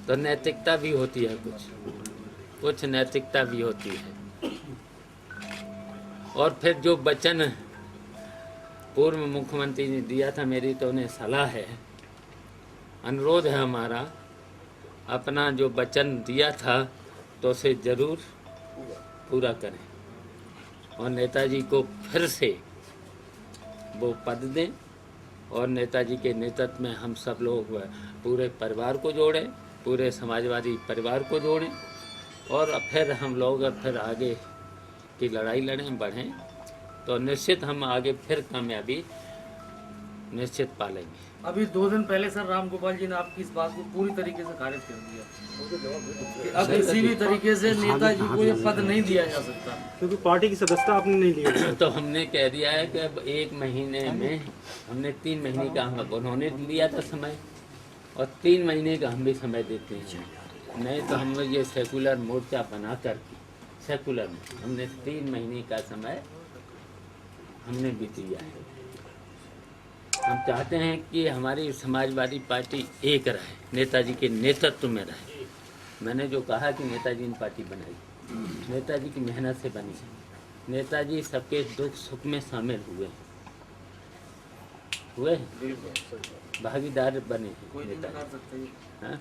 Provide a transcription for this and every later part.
तो नैतिकता भी होती है, कुछ नैतिकता भी होती है। और फिर जो वचन पूर्व मुख्यमंत्री ने दिया था, मेरी तो उन्हें सलाह है, अनुरोध है हमारा, अपना जो वचन दिया था तो उसे जरूर पूरा करें और नेताजी को फिर से वो पद दें और नेताजी के नेतृत्व में हम सब लोग पूरे परिवार को जोड़ें, पूरे समाजवादी परिवार को जोड़ें और फिर हम लोग फिर आगे की लड़ाई लड़ें, बढ़ें, तो निश्चित हम आगे फिर कामयाबी निश्चित पालेंगे। अभी 2 दिन पहले सर राम गोपाल जी ने आपकी इस बात को पूरी तरीके से खारिज कर दिया। अब किसी भी तरीके से नेताजी को ये पद नहीं दिया जा सकता क्योंकि पार्टी की सदस्यता आपने नहीं ली। तो हमने कह दिया है कि अब 1 महीने में हमने 3 महीने का उन्होंने लिया था समय और 3 महीने का हम भी समय देते हैं। नहीं तो हम ये सेकुलर मोर्चा बनाकर सेकुलर में हमने 3 महीने का समय हमने भी दिया है। हम चाहते हैं कि हमारी समाजवादी पार्टी एक रहे, नेताजी के नेतृत्व में रहे। मैंने जो कहा कि नेताजी ने पार्टी बनाई, नेताजी की मेहनत से बनी है। नेताजी सबके दुख सुख में शामिल हुए भागीदार बने हैं नेताजी। हाँ?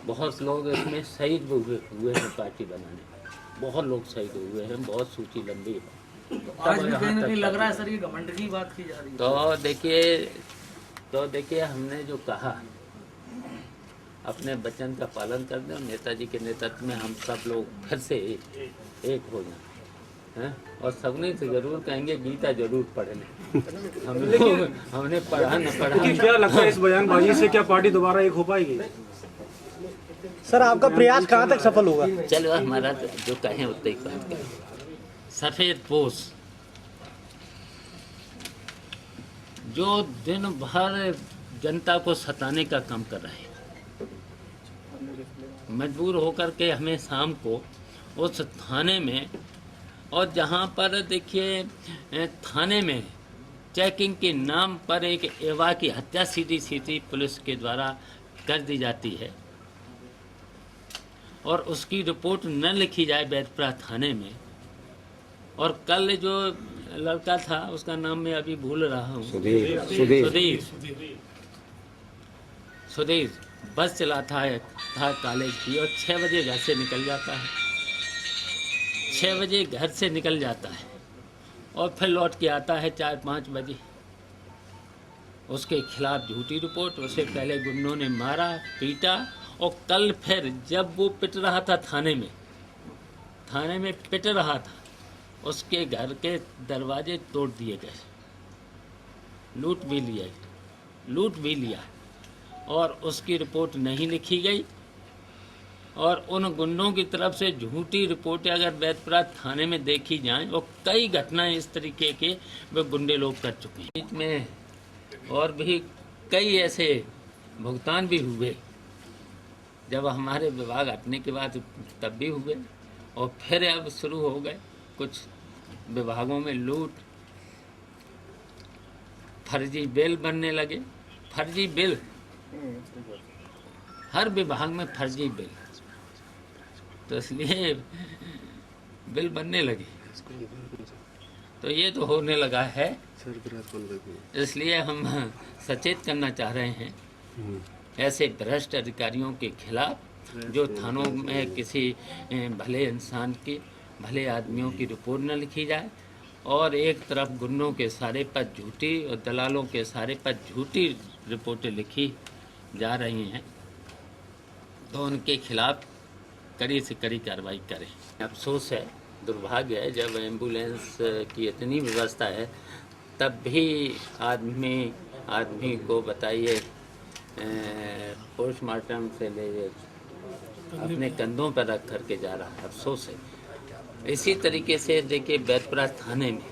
बहुत लोग इसमें शहीद हुए हैं पार्टी बनाने में, बहुत लोग शहीद हुए हैं, बहुत सूची लंबी है। तो आज भी कहीं ना कहीं लग रहा है सर ये घमंड की बात की जा रही है। तो देखिए हमने जो कहा अपने वचन का पालन कर दें। नेताजी के नेतृत्व में हम सब लोग फिर से एक हो जाए और सबने से जरूर कहेंगे गीता जरूर पढ़ लें। हम लोग हमने पढ़ा न पढ़ा। क्या लगता है इस बयानबाजी से क्या पार्टी दोबारा एक हो पाएगी? सर आपका प्रयास कहाँ तक सफल होगा? चलो हमारा जो कहें उतना ही बात करें। सफेद पोश जो दिन भर जनता को सताने का काम कर रहे हैं, मजबूर होकर के हमें शाम को उस थाने में, और जहां पर देखिए थाने में चेकिंग के नाम पर एक एवा की हत्या सीधी सीधी पुलिस के द्वारा कर दी जाती है और उसकी रिपोर्ट न लिखी जाए बैतपुरा थाने में। और कल जो लड़का था उसका नाम मैं अभी भूल रहा हूँ, सुधीर बस चलाता था कॉलेज की और 6 बजे घर से निकल जाता है, 6 बजे घर से निकल जाता है और फिर लौट के आता है 4-5 बजे। उसके खिलाफ झूठी रिपोर्ट, उसे पहले गुंडों ने मारा पीटा और कल फिर जब वो पिट रहा था थाने में पिट रहा था, उसके घर के दरवाजे तोड़ दिए गए, लूट भी लिया और उसकी रिपोर्ट नहीं लिखी गई। और उन गुंडों की तरफ से झूठी रिपोर्टें अगर बैतपुरा थाने में देखी जाएं और कई घटनाएं इस तरीके के वे गुंडे लोग कर चुके हैं। बीच में और भी कई ऐसे भुगतान भी हुए जब हमारे विभाग हटने के बाद, तब भी हुए और फिर अब शुरू हो गए कुछ विभागों में लूट, फर्जी बिल बनने लगे। फर्जी बिल हर विभाग में फर्जी बिल, तो इसलिए बिल बनने लगे। तो ये तो होने लगा है, इसलिए हम सचेत करना चाह रहे हैं ऐसे भ्रष्ट अधिकारियों के खिलाफ जो थानों में किसी भले इंसान की, भले आदमियों की रिपोर्ट न लिखी जाए और एक तरफ गुंडों के सारे पर झूठी और दलालों के सारे पर झूठी रिपोर्टें लिखी जा रही हैं, तो उनके खिलाफ कड़ी से कड़ी कार्रवाई करें। अफसोस है, दुर्भाग्य है, जब एम्बुलेंस की इतनी व्यवस्था है तब भी आदमी को बताइए पोस्टमार्टम से ले अपने कंधों पर रख करके जा रहा है। अफसोस है। इसी तरीके से देखिए बैतपुरा थाने में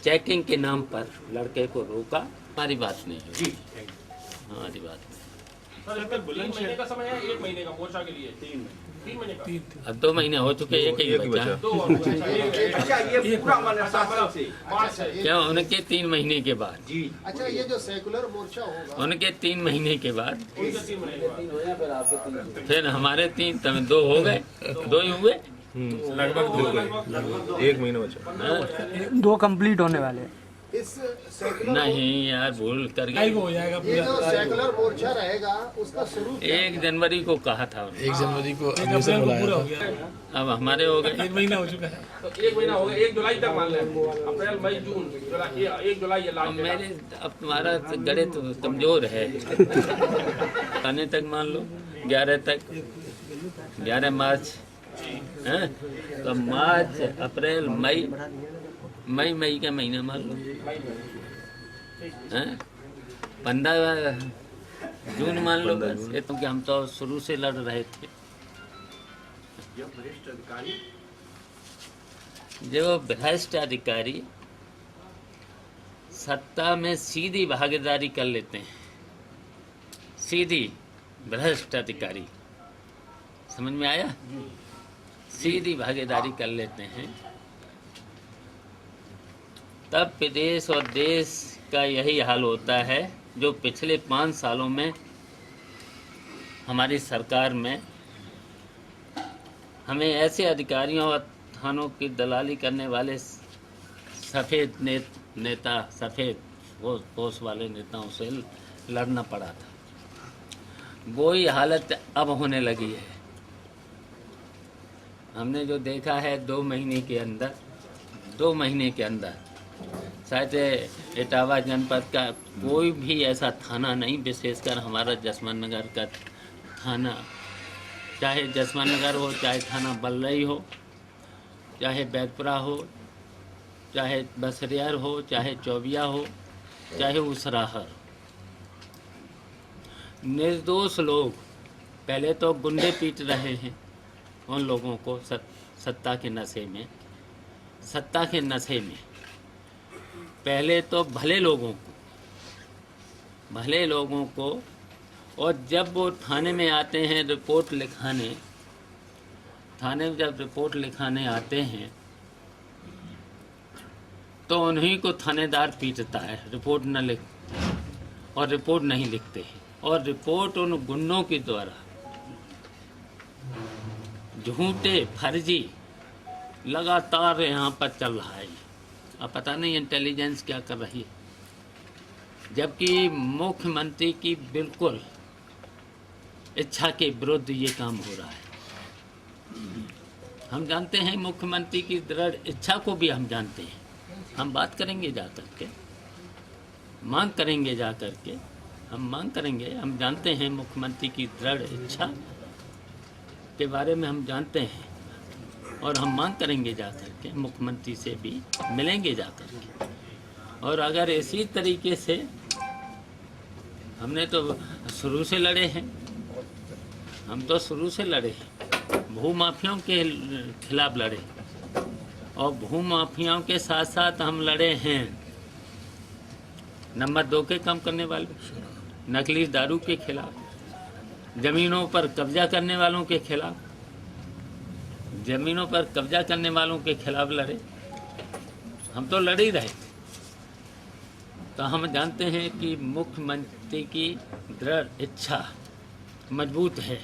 चेकिंग के नाम पर लड़के को रोका, हमारी बात नहीं है, हमारी बात नहीं। सर इसमें 3 महीने का समय है, 1 महीने का मोर्चा के लिए 3 महीने का। अब 2 महीने हो चुके, एक ही बचा। अच्छा ये पूरा मार्च है। क्या उनके 3 महीने के बाद? अच्छा ये जो सेकुलर मोर्चा होगा उनके 3 महीने के बाद उनके 3 महीने के बाद फिर हमारे 3 तब 2 हो गए, 2 ही हुए। लगभग 1 महीना बचा। हाँ? 2 कंप्लीट होने वाले हैं। इस सेकुलर नहीं यार, भूल कर गए। ये जो सेकुलर मोर्चा रहेगा उसका शुरू 1 जनवरी को कहा था उन्होंने। 1 जनवरी को अधिवेशन बुलाया था। अब हमारे हो गए। 1 महीना हो चुका है, तो 1 महीना हो गया, 1 जुलाई तक मान लें, अप्रैल मई जून जुलाई, 1 जुलाई ये अब लास्ट डेट। मेरे अब तुम्हारा गणित कमजोर है। आने तक मान लो 11 तक, 11 मार्च हैं? तो मार्च अप्रैल मई का महीना मान लो हैं? 15 जून मान लो बस। ये तो कि हम तो शुरू से लड़ रहे थे। जो भ्रष्ट अधिकारी सत्ता में सीधी भागीदारी कर लेते हैं, सीधी भ्रष्ट अधिकारी, समझ में आया? सीधी भागीदारी कर लेते हैं, तब प्रदेश और देश का यही हाल होता है जो पिछले 5 सालों में हमारी सरकार में हमें ऐसे अधिकारियों और थानों की दलाली करने वाले सफ़ेद नेता, सफ़ेद पोष वाले नेताओं से लड़ना पड़ा था। वही हालत अब होने लगी है। हमने जो देखा है 2 महीने के अंदर शायद इटावा जनपद का कोई भी ऐसा थाना नहीं, विशेषकर हमारा जसवंत नगर का थाना, चाहे जसवंत नगर हो, चाहे थाना बल्लई हो, चाहे बैतपुरा हो, चाहे बसरियार हो, चाहे चौबिया हो, चाहे उसराहर, निर्दोष लोग पहले तो गुंडे पीट रहे हैं उन लोगों को सत्ता के नशे में। पहले तो भले लोगों को, और जब वो थाने में आते हैं रिपोर्ट लिखाने, थाने में जब रिपोर्ट लिखाने आते हैं तो उन्हीं को थानेदार पीटता है, रिपोर्ट नहीं लिखते हैं, और रिपोर्ट उन गुंडों के द्वारा झूठे फर्जी लगातार यहाँ पर चल रहा है। अब पता नहीं इंटेलिजेंस क्या कर रही है, जबकि मुख्यमंत्री की बिल्कुल इच्छा के विरुद्ध ये काम हो रहा है। हम जानते हैं मुख्यमंत्री की दृढ़ इच्छा को भी हम जानते हैं। हम बात करेंगे जा करके, मांग करेंगे जा करके, हम जानते हैं मुख्यमंत्री की दृढ़ इच्छा के बारे में हम जानते हैं, और हम मांग करेंगे जा करके, मुख्यमंत्री से भी मिलेंगे जा करके। और अगर इसी तरीके से, हमने तो शुरू से लड़े हैं, भूमाफियाओं के खिलाफ लड़े, और भूमाफियाओं के साथ साथ हम लड़े हैं नंबर 2 के काम करने वाले, नकली दारू के खिलाफ, ज़मीनों पर कब्जा करने वालों के खिलाफ, लड़े। हम तो लड़ ही रहे थे। तो हम जानते हैं कि मुख्यमंत्री की दृढ़ इच्छा मजबूत है।